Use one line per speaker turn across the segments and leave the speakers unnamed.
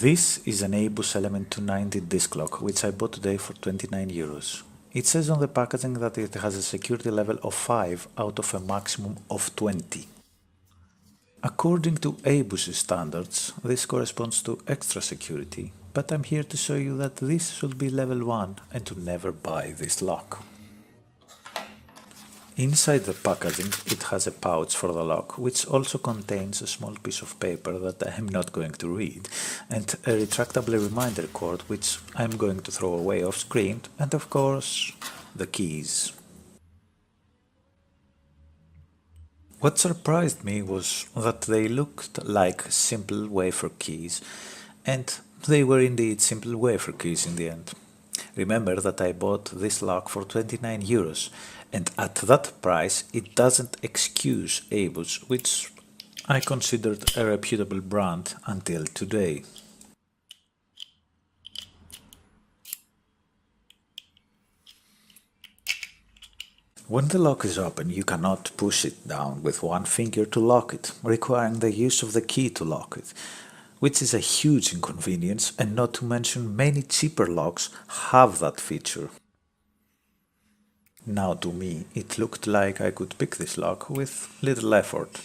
This is an ABUS Element 290 disc lock, which I bought today for 29 euros. It says on the packaging that it has a security level of 5 out of a maximum of 20. According to ABUS standards, this corresponds to extra security, but I'm here to show you that this should be level 1 and to never buy this lock. Inside the packaging it has a pouch for the lock, which also contains a small piece of paper that I am not going to read, and a retractable reminder cord which I am going to throw away off screen, and of course the keys. What surprised me was that they looked like simple wafer keys, and they were indeed simple wafer keys in the end. Remember that I bought this lock for 29 euros, and at that price it doesn't excuse ABUS, which I considered a reputable brand until today. When the lock is open, you cannot push it down with one finger to lock it, requiring the use of the key to lock it, which is a huge inconvenience, and not to mention many cheaper locks have that feature. Now to me, it looked like I could pick this lock with little effort.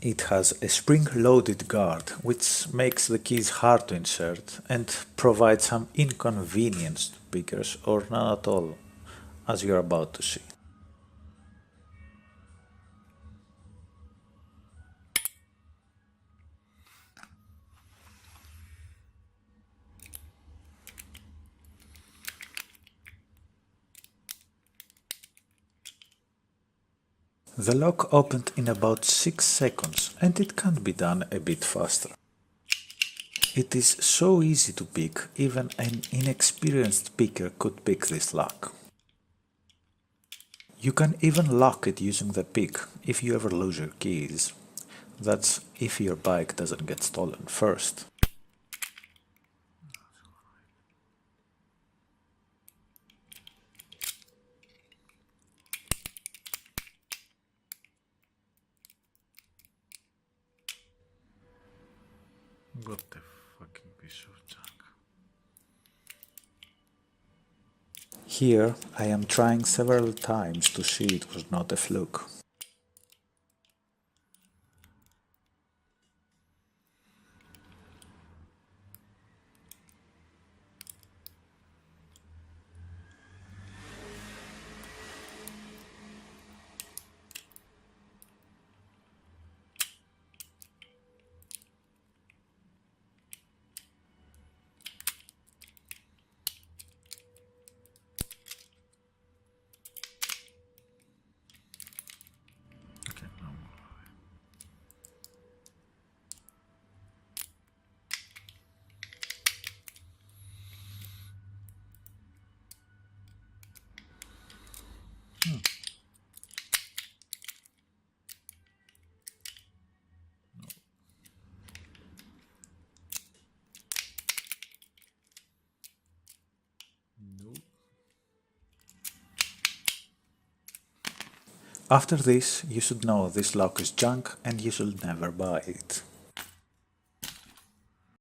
It has a spring-loaded guard, which makes the keys hard to insert and provides some inconvenience to pickers, or none at all, as you are about to see. The lock opened in about 6 seconds, and it can be done a bit faster. It is so easy to pick, even an inexperienced picker could pick this lock. You can even lock it using the pick if you ever lose your keys. That's if your bike doesn't get stolen first. What the fucking piece of junk. Here I am trying several times to see it was not a fluke. After this, you should know this lock is junk and you should never buy it.